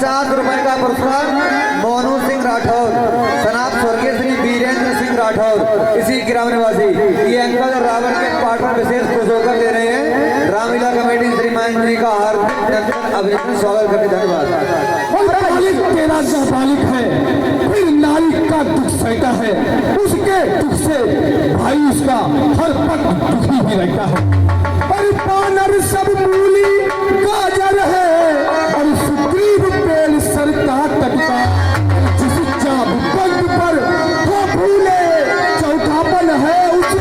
50 रुपए का पुरस्कार मोनू सिंह राठौर, सनात स्वर्गीय श्री वीरेंद्र सिंह राठौर, इसी ग्राम निवासी। ये अंकल और रावण के पाठ पर विशेष खुश होकर दे रहे हैं। रामलीला कमेटी श्रीमान जी का हार्दिक अभिनंदन, स्वागत करते, धन्यवाद। तेरा जो मालिक है, फिर नारी का दुख सहता है, उसके दुख से भाई उसका हर पल दुखी ही रहता है। और पानर सब मूली गाजर है, और सुग्रीव पेड़ सरका तटका, जिस जाब बंद पर वो भूले चौथापन है उस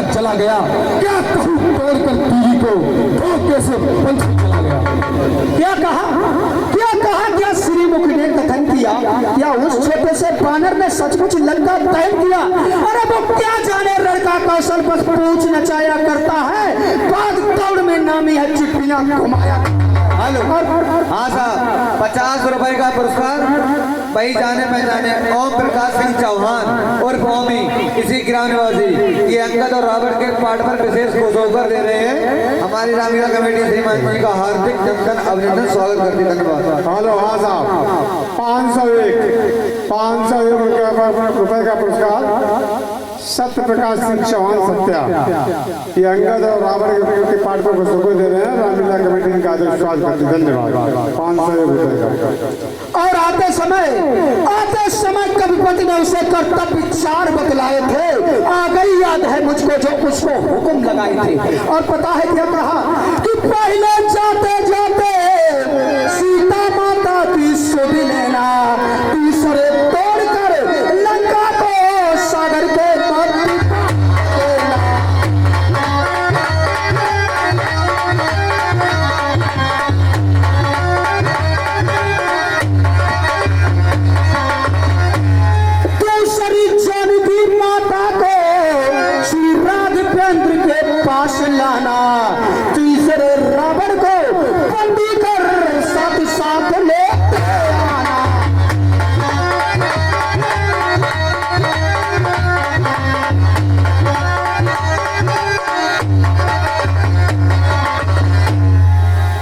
चला गया। क्या कहूँ तोड़कर तीरी को धोखे से पंख चला गया। क्या कहा क्या श्रीमुख ने कथन किया, क्या उस छोटे से बानर ने सचमुच लंका दहन किया। अरे वो क्या जाने, लड़का कौशल बस पूछ नचाया करता है, बाद दौड़ में नामी है चिट्ठियां घुमाया। हेलो, हाँ साहब, 50 रुपए का पुरस्कार भाई जाने पहचाने ओम प्रकाश सिंह चौहान और ओमी, इसी ग्राम निवासी। ये अंकल और रावण के पाठ पर विशेष खुश होकर दे रहे हैं। हमारी रामलीला कमेटी श्रीमान जी का हार्दिक अभिनंदन, स्वागत करती, धन्यवाद। हेलो, हाँ साहब, 501 रुपए का पुरस्कार सत्य प्रकाश सिंह चौहान सत्या। ये अंगद और रावण के पाठ पर पुस्तकों दे रहे हैं। रामलीला कमेटी का आदेश स्वागत करती, धन्यवाद। 501 रुपए का। और आते समय कविपति ने उसे कर्तव्य 4 बतलाए थे। आ गई याद है मुझको जो उसको हुक्म लगाए थे। और पता है क्या कहा कि पहले जाते जाते सीता माता की सुध लेना, तीसरे तोड़कर लंका को सागर के लाना, तीसरे रावण को बंदी कर साथ साथ ले आना।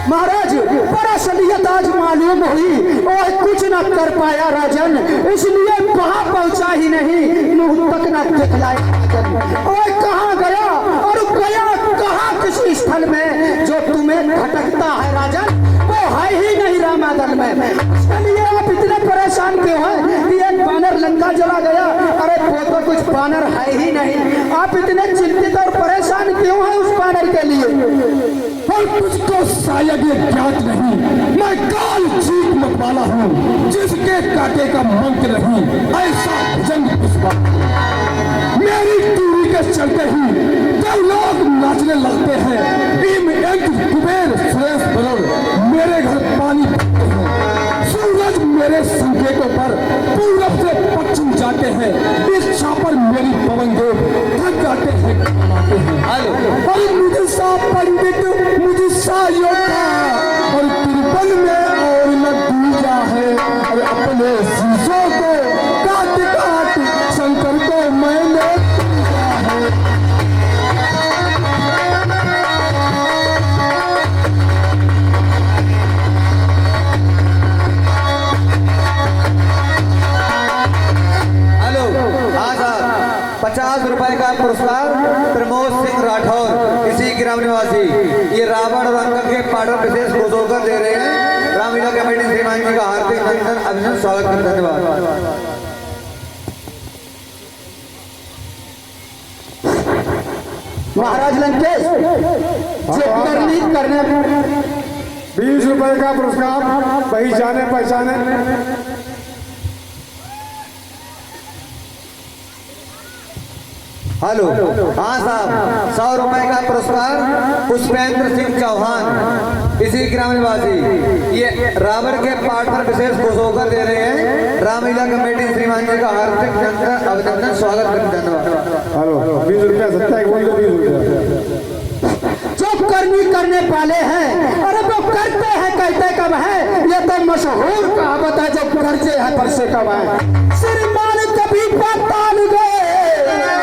महाराज बड़ा सलियत आज मालूम हुई और कुछ न कर पाया राजन, इसलिए वहां पहुंचा ही नहीं, मुंह तक न दिखलाया। और कहाँ गया और गया कहाँ, किसी स्थल में जो तुम्हें भटकता है राजन, वो है ही नहीं रामादल में। इसलिए आप इतने परेशान क्यों हैं कि एक बानर लंका चला गया। अरे वो तो कुछ बानर है ही नहीं, आप इतने चिंतित और परेशान क्यों हैं उस बानर के लिए। और तुझको शायद ये ज्ञात नहीं, मैं काल जीत मतवाला हूँ, जिसके काटे का मंत्र नहीं, ऐसा भुजंग पुष्पा। मेरी दूरी के चलते ही जब लोग नाचने लगते हैं, भीम यंत्र कुबेर सुरेश बरोड़ मेरे घर पानी पीते हैं। सूरज मेरे संकेतों पर पूरब से पश्चिम जाते हैं, इच्छा पर मेरी पवन देव थक जाते हैं, कमाते हैं। और मुझे सा पंडित, मुझे सा योद्धा और तिरपन में और न दूजा है। और अपने शीशों को काट काट शंकर को मैंने ₹50 का पुरस्कार प्रमोद सिंह राठौर, इसी ग्राम निवासी। ये रावण और अंकल के पाठ पर विशेष खुश होकर दे रहे हैं। रामलीला कमेटी श्रीमान जी का हार्दिक अभिनंदन, स्वागत करते, धन्यवाद। महाराज लंकेश करने 20 रुपए का पुरस्कार वही जाने पहचाने। हेलो, हाँ साहब, 100 रुपए का पुरस्कार पुष्पेंद्र सिंह चौहान, इसी ग्राम निवासी, ये रावण के पाठ पर विशेष खुश होकर दे रहे हैं। रामलीला कमेटी श्रीमान जी का हार्दिक अभिनंदन, स्वागत करते, धन्यवाद। हेलो, 20 रुपया सत्ता एक बोल 20 रुपया। जो करनी करने वाले हैं, अरे वो करते हैं, कहते कब है, ये तो मशहूर कहावत है, जो कर्जे है परसे कब है। श्रीमान कभी पाताल गए,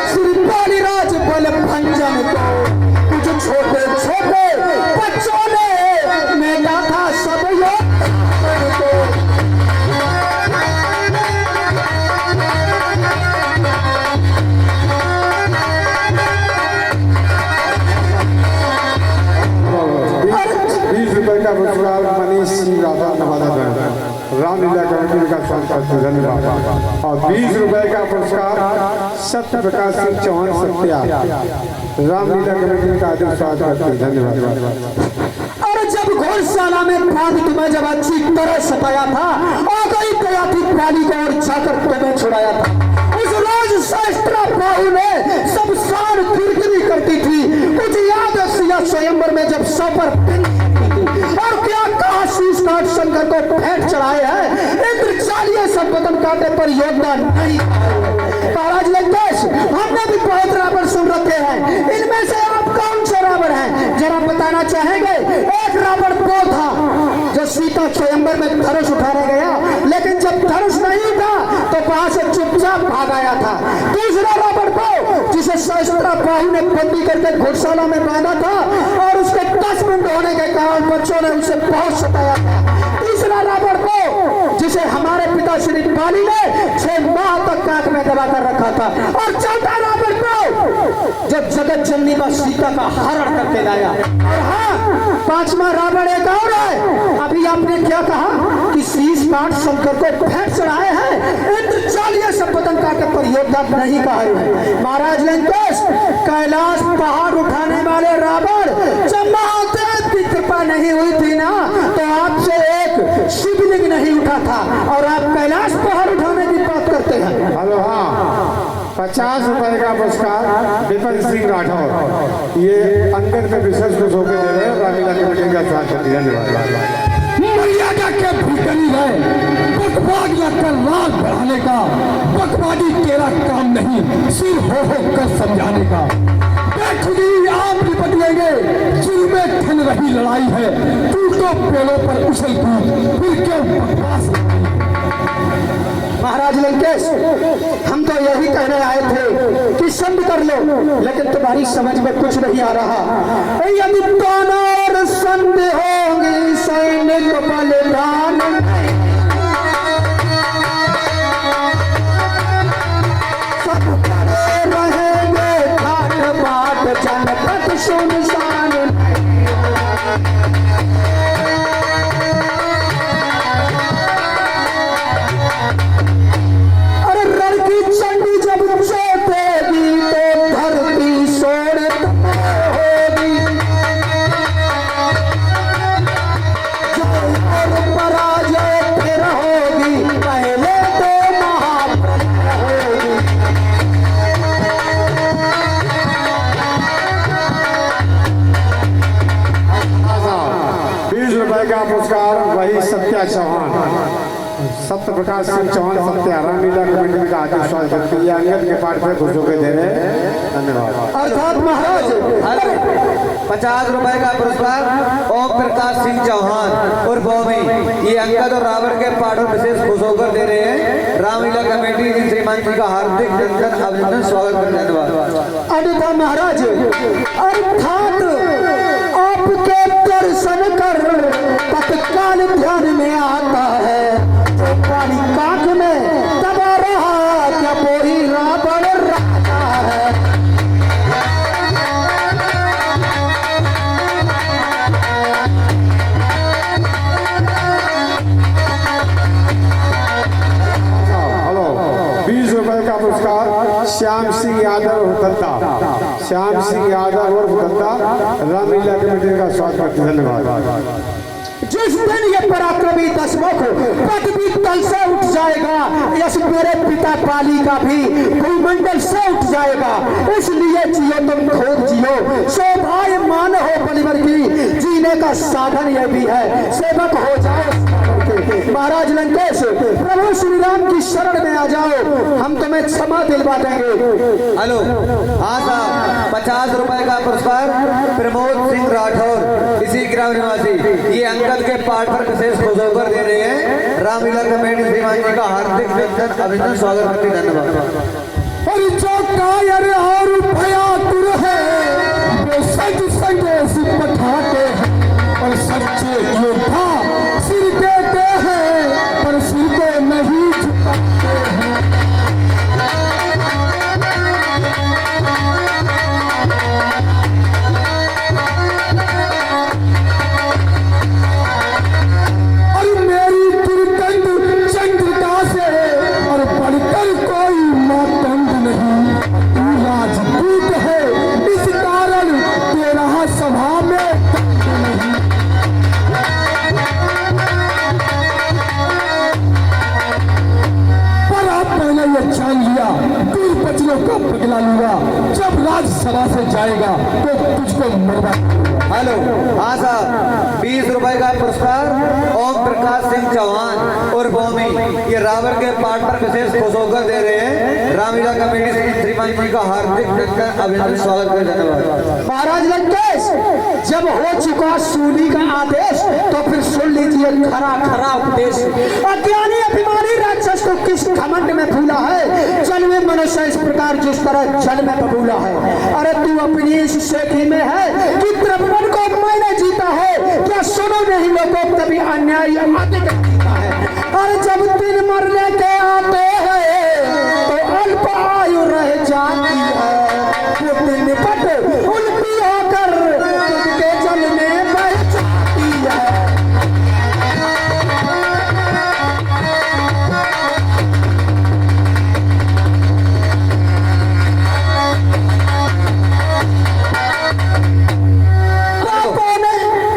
श्री बालीराज बल भंजन को, कुछ छोटे छोटे बच्चों ने मेला था सब योग को। का पुरस्कार मनीष सिंह राधा नवादा रामलीला कमेटी का स्वागत करते, धन्यवाद। और 20 रुपए का पुरस्कार सत्य प्रकाश सिंह चौहान सत्या रामलीला कमेटी का आदि स्वागत करते, धन्यवाद। और जब घोड़शाला में बाद तुम्हें जब अच्छी तरह सताया था, आ गई गया थी पाली को और जाकर तुम्हें छुड़ाया था। उस रोज शास्त्रा बाहु ने सब सार किरकिरी करती थी, कुछ याद है सिया स्वयंवर में जब सफर और क्या कहा शीश काट शंकर को भेंट चढ़ाए हैं, इंद्र चालिए सब बदन काटे पर योगदान नहीं। महाराज लंकेश, हमने भी बहुत रावण सुन रखे हैं, इनमें से आप कौन से रावण हैं, जरा बताना चाहेंगे। एक रावण वो था जो सीता स्वयंवर में धनुष उठाने गया, लेकिन जब धनुष नहीं था तो वहां से चुपचाप भाग आया था। दूसरा रावण वो जिसे सहस्त्रा बाहु ने बंदी करके घोड़शाला में बांधा था और उसके 10 मिनट होने के कारण बच्चों ने उसे बहुत सताया था। तीसरा रावण वो जिसे हमारे पिता श्री बाली ने 6 माह तक कांख में दबा कर रखा था। और चौथा रावण वो जो जगत जननी व सीता का हरण करके लाया। और हाँ, 5वां रावण एक और है। अभी आपने क्या कहा कि शीश काट शंकर को भेंट चढ़ाए हैं, इंद्र चालिए सब बदन काटे पर योगदान नहीं कहा है। महाराज लंकेश, कैलाश पहाड़ उठाने वाले रावण जब महादेव की कृपा नहीं हुई थी ना, तो आपसे एक शिवलिंग नहीं उठा था और आप कैलाश पहाड़ उठाने की बात करते हैं। हेलो, हाँ, 50 रुपए का पुरस्कार विपिन सिंह राठौर, ये अंदर में विशेष खुश होकर दे रहे हैं, रामलीला कमेटी का स्वागत करते, धन्यवाद। मर्यादा के भूतनी है, बकवाद या कर राग बढ़ाने का, बकवादी तेरा काम नहीं, सिर हो कर समझाने का। खुदी आप निपट लेंगे, शुरू में ठन रही लड़ाई है, तू तो पेड़ों पर उछल कूद, फिर क्यों बकवास। महाराज लंकेश, हम तो यही कहने आए थे कि संध कर लो, लेकिन तुम्हारी समझ में कुछ नहीं आ रहा। यदि ताना और संध होंगे सैनिक बलिदान, सब खड़े रहेंगे घाट बाट जनपद सुनसान। पुरस्कार वही सत्या चौहान, सत्य प्रकाश सिंह चौहान सत्या रामलीला कमेटी का आदि स्वागत करते हैं, अंगद के पाठ में खुश होकर दे रहे हैं, धन्यवाद। अर्थात महाराज 50 रुपए का पुरस्कार ओम प्रकाश सिंह चौहान और बॉमी, ये अंगद और रावण के पाठों विशेष खुश होकर दे रहे हैं। रामलीला कमेटी की श्रीमान जी का हार्दिक अभिनंदन, स्वागत करते, धन्यवाद। अन्यथा महाराज, अर्थात आपके दर्शन कर तत्काल ध्यान में आता है, तो काली कांख में दबा रहा क्या कोई रावण राजा है। हेलो, 20 रुपए का पुरस्कार श्याम सिंह यादव दत्ता, श्याम सिंह यादव और दत्ता रामलीला कमेटी का स्वागत करते, धन्यवाद। जिस दिन ये पराक्रमी दशमुख पदवी तल से उठ जाएगा, यश मेरे पिता पाली का भी भूमंडल से उठ जाएगा। इसलिए जियो तुम खुद जियो, शोभायमान हो बलिवर की, जीने का साधन यह भी है, सेवक हो जाओ। महाराज लंकेश, प्रभु श्री राम की शरण में आ जाओ, हम तुम्हें क्षमा दिलवा देंगे। हेलो, हाँ साहब, 50 रुपए का पुरस्कार प्रमोद सिंह राठौर, इसी ग्राम निवासी, ये अंकल के पाठ पर विशेष खुशखबर दे रहे हैं। रामलीला कमेटी श्रीमान जी का हार्दिक अभिनंदन, स्वागत करते, धन्यवाद। और जो कायर और भयातुर है वो सज संदेश पठाते हैं, और सच्चे योद्धा सिर देते हैं पर सिर को नहीं झुकाते हैं। और मेरी दुर्गंध चंद्रिका से और बढ़कर कोई मातंग नहीं। तू राजपूत है, इस कारण तेरा सभा में दंड नहीं। पर आप पहले ये जान लिया, दूर बचनों का बदला लूंगा, जब राज्यसभा से जाएगा तो तुझको मरवा। हेलो, हाँ साहब, 20 रुपए का पुरस्कार ओम प्रकाश सिंह चौहान और भूमि, ये रावण के पाठ पर विशेष खुशखबर दे रहे हैं। रामलीला कमेटी श्रीमान जी का हार्दिक अभिनंदन, स्वागत करते, धन्यवाद। महाराज लंकेश, जब हो चुका सूली का आदेश तो फिर सुन लीजिए खरा खरा उपदेश। अज्ञानी अभिमानी राक्षस को किस घमंड में भूला है, जल में मनुष्य इस प्रकार जिस तरह जल में बबूला है। अरे तू अपनी इस सेठी में है कि त्रिभुवन को मैंने जीता है, क्या सुनो नहीं लोगों, कभी अन्याय आगे जीता है। और जब दिन मरने के आते हैं तो अल्प आयु रह जाती है, वो दिन निपट उल्टी होकर खुद के जल में बह जाती है।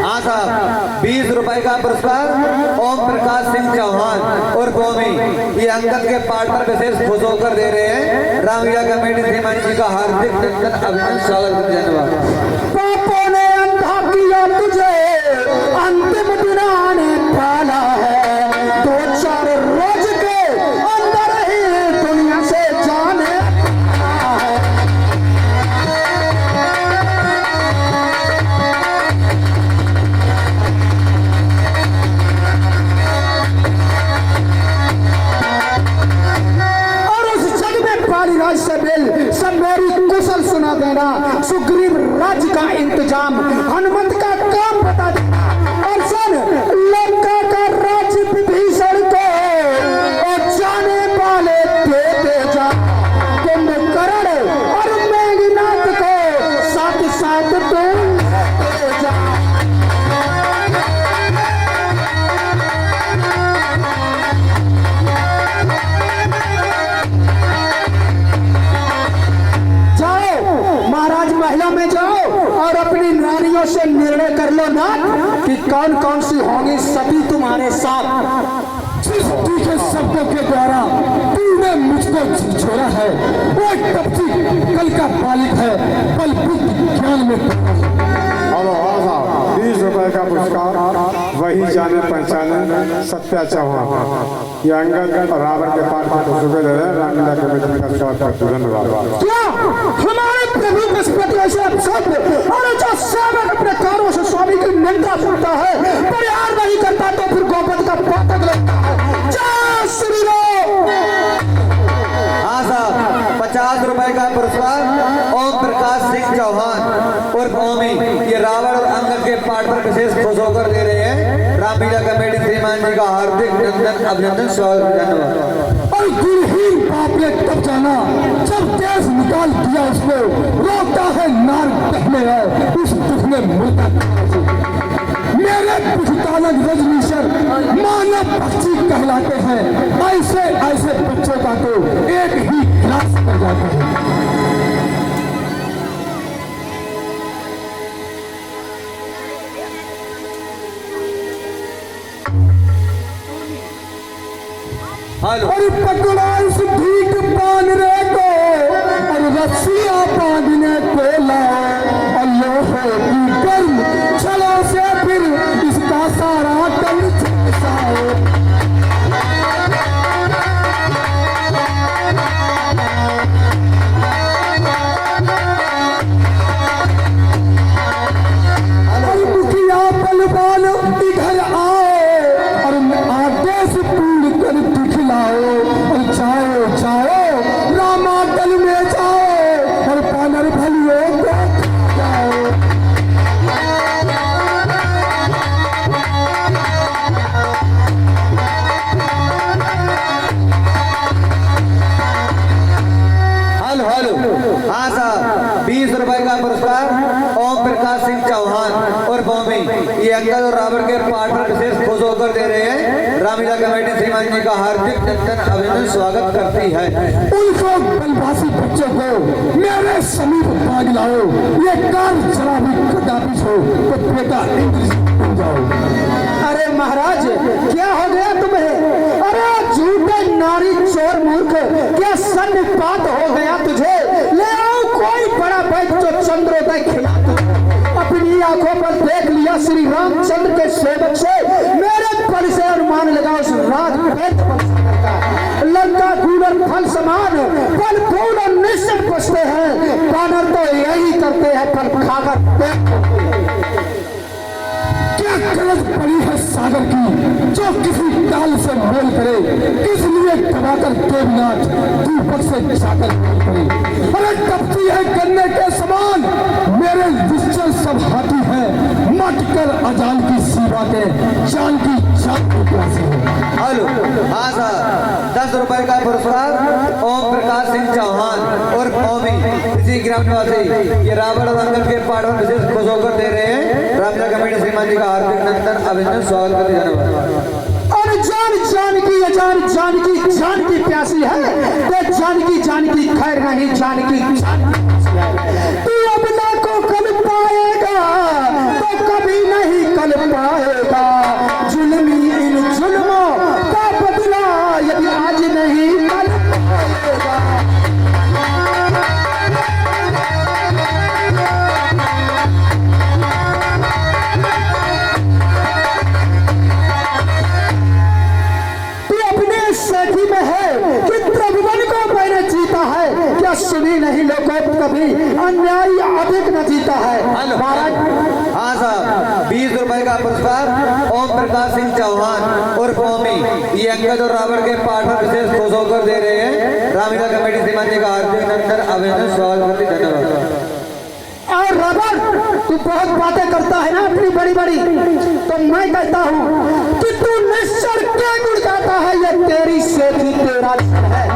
हाँ साहब, 20 रुपए का पुरस्कार ओम प्रकाश सिंह चौहान और भूमि, ये अंकल के पाठ पर विशेष खुशखबर दे रहे हैं। रामलीला कमेटी श्रीमान जी का हार्दिक अभिनंदन, स्वागत करते, धन्यवाद। पापों ने अंधा किया तुझे, अंतिम दिन आने वाला है, 2-4 रोज के अंदर ही दुनिया से जाने वाला है। और उस जग में पालीराज से मिल सब मेरी कुशल सुना देना, सुग्रीव राज्य का इंतजाम, हनुमंत का काम बता देना, और सुन लंका का राज्य विभीषण को और जाने वाले देते जा, कुंभकर्ण और मेघनाथ को साथ साथ देते जा। जाओ महाराज, महिला में जाओ और अपनी नारियों से निर्णय कर लो ना कि कौन कौन सी होगी सती तुम्हारे साथ। जिस तीखे शब्दों के द्वारा तूने मुझको झिझोड़ा है, वो कपटी कल का बालिक है, बल बुद्धि ज्ञान में पड़ा है। हेलो, हाँ साहब, 20 रुपए का पुरस्कार वही जाने पहचाने सत्या चौहान, ये अंगद और रावण के पाठ पर खुशखबर दे रहे हैं। रामलीला कमेटी का स्वागत करते, धन्यवाद। क्या हमारे प्रभु पशुपति ऐसे अपशब्द और जो सेवक अपने कारों से स्वामी की निंदा सुनता है, परिहार नहीं करता तो फिर गोपद का पातक लगता है। जय श्री राम। हाँ साहब, 50 रुपए का पुरस्कार ओम प्रकाश सिंह चौहान और भूमि, ये रावण और अंगद के पाठ पर विशेष खुशखबर दे रहे हैं। रामलीला कमेटी श्रीमान जी का हार्दिक अभिनंदन, स्वागत, धन्यवाद। और गुरहीन बाप ने तब जाना जब देश निकाल दिया उसको, रोता है नार कहने है उस दुख में मुर्दा। मेरे पुष्टानक रजनीशर मानव पक्षी कहलाते हैं, ऐसे ऐसे बच्चों का तो एक ही गिलास कर जाते हैं। हेलो। और पकड़ा इस भीख पान रे को और रस्सियां बांधने को लाओ और लोहे की गर्म छलों से फिर इसका सारा तन झुलसाओ। और मुखिया बलवान इधर आओ और आदेश पूर्ण कर दिखलाओ और जाओ जाओ रामाटल में जाओ और पानर भलियों को जाओ। Hello hello. हाँ साहब, 20 रुपए का पुरस्कार ओम प्रकाश सिंह चौहान और बॉम्बे ये अंकल और रावण के पाठ पर विशेष खुश होकर दे रहे हैं। रामलीला कमेटी श्रीमान जी का हार्दिक नंदन अभिनंदन स्वागत करती है। उनको बनवासी बच्चों को मेरे समीप भाग लाओ। ये कार शराबी कदापि हो तो बेटा इंग्लिश बन जाओ। अरे महाराज क्या हो गया तुम्हें? अरे झूठे नारी चोर मूर्ख, क्या सन्निपात हो गया तुझे? ले आओ कोई बड़ा बैठ जो चंद्रोदय खिला दो। अपनी आंखों पर देख लिया श्री रामचंद्र के सेवक से मेरे पर से अनुमान लगा उस राजपेट पर लंका कूलर फल समान फल फूल और निश्चय बसते हैं। बानर तो यही करते हैं, फल खाकर पेट क्या गलत पड़ी है सागर की जो किसी काल से मोल करे, इसलिए दबाकर देवनाथ दीपक से जाकर मोल करे। अरे कपटी है गन्ने के समान, मेरे निश्चल सब हाथी है, मत कर अजान की सी बातें, जान की जान की प्यासी है। हेलो। हाँ साहब, 10 रुपए का पुरस्कार ओम प्रकाश सिंह चौहान और बॉम्बे इसी ग्राम निवासी ये रावण और अंकल के पाठ पर विशेष खुश होकर दे रहे हैं। रामलीला कमेटी श्रीमान जी का हार्दिक नंदन अभिनंदन स्वागत करते हैं। और जान की प्यासी है, तो जान की खैर नहीं, जान की तू अपना को कल पाएगा तो कभी नहीं कल पाएगा। जुल्मी इन जुल्मों का बदला यदि आज नहीं कल पाएगा। सुनी नहीं लोगों कभी अन्याय अधिक न जीता है। महाराज। हाँ साहब, 20 रुपए का पुरस्कार ओम प्रकाश सिंह चौहान और बॉम्बे ये अंकल और रावण के पाठ पर विशेष खुश होकर दे रहे हैं। रामलीला कमेटी श्रीमान जी का हार्दिक नंदन अभिनंदन स्वागत करते हैं। धन्यवाद। और रावण तू बहुत बातें करता है ना अपनी बड़ी बड़ी, तो मैं कहता हूँ कि तू निश्चर क्या गुण गाता है? ये तेरी सेठी तेरा है।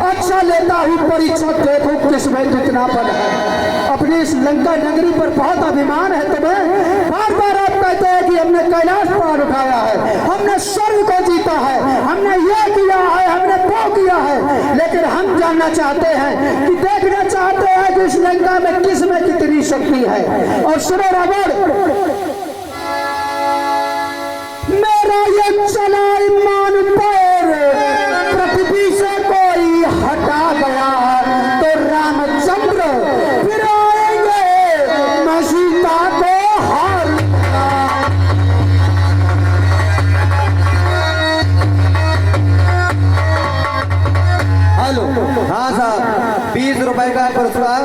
अच्छा लेता हूँ परीक्षा, देखो किसमें कितना पद है। अपनी इस लंका नगरी पर बहुत अभिमान है तुम्हें। बार बार आप कहते हैं कि हमने कैलाश पार उठाया है, हमने स्वर्ग को जीता है, हमने ये किया है, हमने वो किया है। लेकिन हम जानना चाहते हैं कि देखना चाहते हैं कि इस लंका में किस में कितनी शक्ति है। और सुनो रावण, मेरा ये चला ईमान पर पृथ्वी से कोई हटा गया तो रामचंद्र फिर आएंगे, मैं सीता को हार। हेलो। हाँ साहब, 20 रुपए का पुरस्कार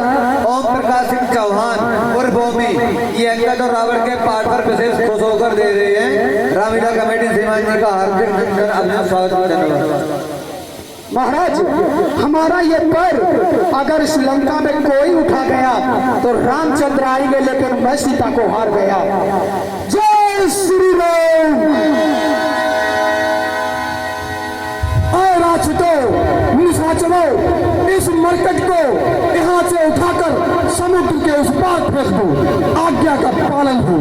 ओम प्रकाश सिंह चौहान और बॉम्बे ये अंकल और रावण के पाठ पर विशेष खुश होकर दे रहे हैं। रामलीला कमेटी श्रीमान जी का हार्दिक नंदन अभिनंदन स्वागत करते हैं। धन्यवाद। महाराज हमारा ये पैर अगर इस लंका में कोई उठा गया तो रामचंद्र आएंगे, लेकिन मैं सीता को हार गया। जय श्री राम। राजपूतों, निशाचरों, इस मरकट को यहाँ से उठाकर समुद्र के उस पार फेंक दो। आज्ञा का पालन हो।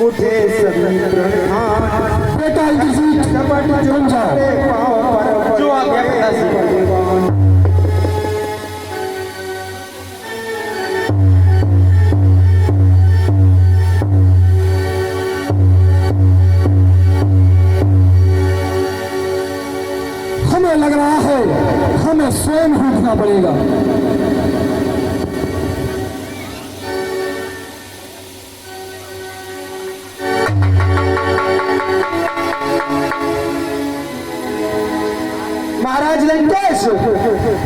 उठे लग रहा है हमें स्वयं ही उठना पड़ेगा। महाराज लंकेश,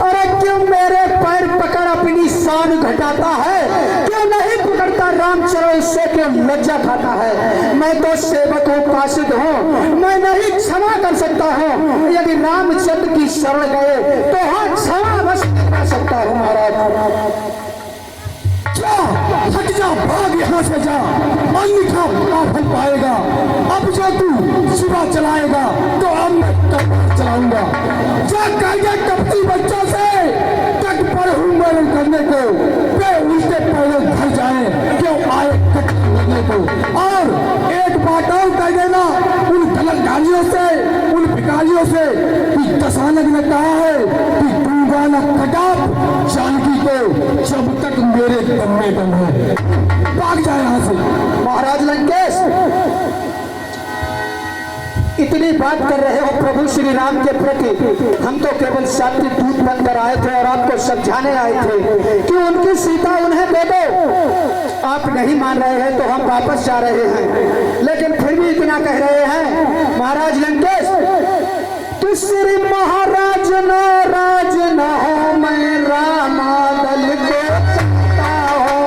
अरे क्यों मेरे पैर पकड़ अपनी शान घटाता है? क्यों नहीं पकड़ता रामचरण से? क्यों लज्जा खाता है? मैं तो सेवक हूँ, काशिद हूँ, मैं नहीं क्षमा कर सकता हूँ। यदि रामचंद्र की शरण गए तो हाँ क्षमा बस कर सकता हूँ महाराज। जा, हट जा, भाग यहाँ से जा, अन्यथा बुरा फल पाएगा। अब जो तू शिवा चलाएगा तो अब मैं तलवार चलाऊंगा। जा कहिए कपटी बच्चों से तट पर हूँ मैं करने को, वे उल्टे पैरों घर जाए क्यों आए कट करने को। और एक बात और कह देना उन गलतगारियों से, उन भिखारियों से कि दशानक ने कहा है कि दूंगा न कटाप जानकी को जब तक मेरे दम में दम है। भाग जाए यहाँ से। महाराज लंकेश, इतनी बात कर रहे हो प्रभु श्री राम के प्रति, हम तो केवल सात्विक दूत बनकर आए थे और आपको समझाने आए थे कि उनकी सीता उन्हें दे दो। आप नहीं मान रहे हैं तो हम वापस जा रहे हैं, लेकिन फिर भी इतना कह रहे हैं महाराज लंकेश, तू श्री महाराज नाराज न हो, मैं रामादल को चाहता हूं।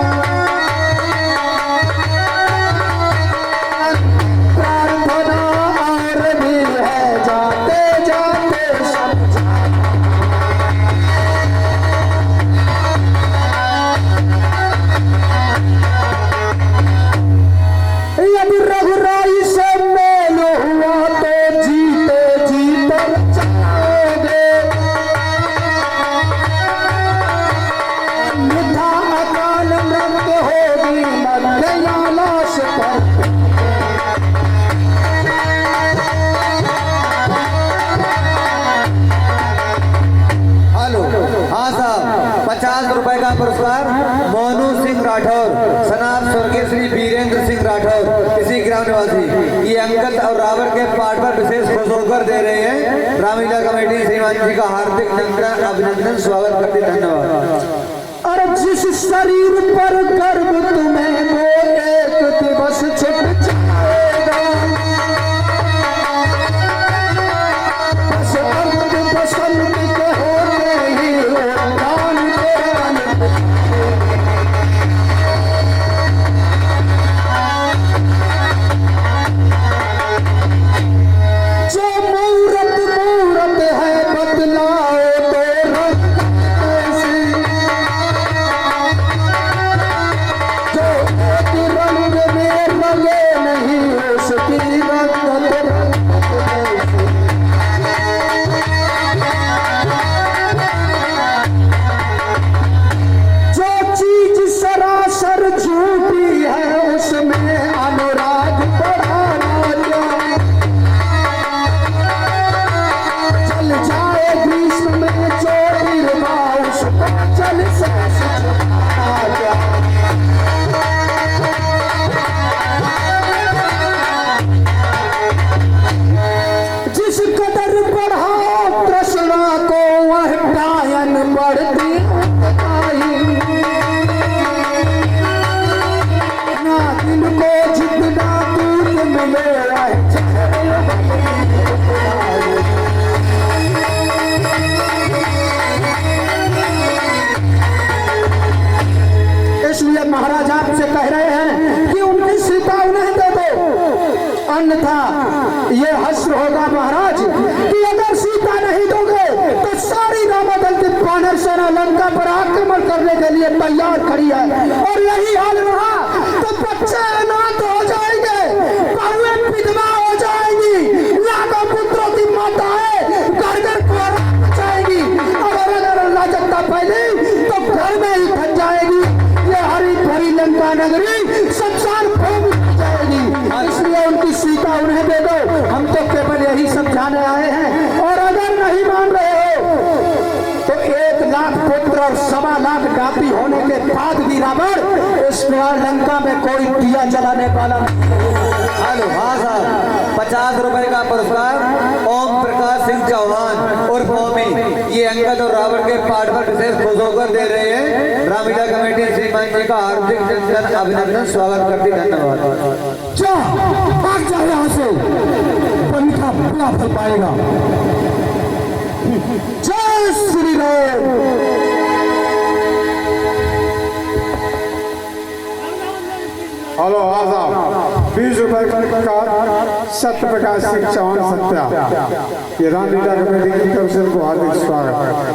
प्रार्थना और भी है जाते जाते समझा। यदि रघुराई से मेल हुआ तो जीते जीते जाओगे। मिठा अकाल मृत्यु होगी मध्य लाश पर। हेलो, हाँ साहब, 50 रुपए का पुरस्कार मोनू सिंह राठौर, सनाब स्वर्गीय श्री वीरेंद्र सिंह राठौर, इसी ग्राम निवासी, ये अंकल और रावण के पाठ पर विशेष खुश होकर दे रहे हैं। रामलीला कमेटी श्रीमान जी का हार्दिक अभिनंदन, स्वागत करते, धन्यवाद। और जिस शरीर पर गर्व तुम्हें वो एक दिवस छुट जाएगा। बस अर्ध बसंत के होते ही उड़ान के अनंत। जो मूरत मूरत है बदलाओ तो रंग कैसी। जो एक रंग में रंगे नहीं उसकी रंगत रंगत कैसी। जो चीज सरासर झूठी है उसमें अनुराग बढ़ाना जाए। चल जाए ग्रीष्म में ज्योतिर्मा उसको चल से छुपाना जाए। जिस कदर बढ़ाओ तृष्णा को वह गायन बढ़ती आई। ना दिल को जितना दूध मिले वह चहल बढ़ती आई। इसलिए महाराज आपसे कह रहे हैं कि उनकी सीता उन्हें दे दो, अन्यथा ये हश्र होगा महाराज कि अगर सीता नहीं दोगे तो सारी रामादल की वानर सेना लंका पर आक्रमण करने के लिए तैयार खड़ी है। और यही हाल रहा तो बच्चे अनाथ हो जाएंगे, बहुएं विधवा हो जाएंगी, लाखों पुत्रों की माताएं घर घर को जाएंगी। और अगर अराजकता फैली तो घर में ही फंस जाएगी। ये हरी भरी लंका नगरी शमशान भूमि हो जाएगी। इसलिए उनकी सीता उन्हें दे दो, हम तो केवल यही समझाने आए हैं। और अगर नहीं मान रहे हो तो 1 लाख पुत्र और 1.25 चालाक डापी होने के बाद भी रावण इस बार लंका में कोई दिया जलाने वाला हेलो, हाँ साहब, 50 रुपए का पुरस्कार ओम प्रकाश सिंह चौहान और ओमी, ये अंगद और रावण के पाठ पर विशेष खुश होकर दे रहे हैं। रामलीला कमेटी श्रीमान जी का हार्दिक अभिनंदन स्वागत करती, धन्यवाद। जा भाग जा यहाँ से, पंखा बुरा फल पाएगा। जय श्री राम। हेलो आजाद 20 रुपए का सत्य प्रकाश सिंह चौहान सत्या, ये रामलीला कमेटी की तरफ से उनको हार्दिक स्वागत है।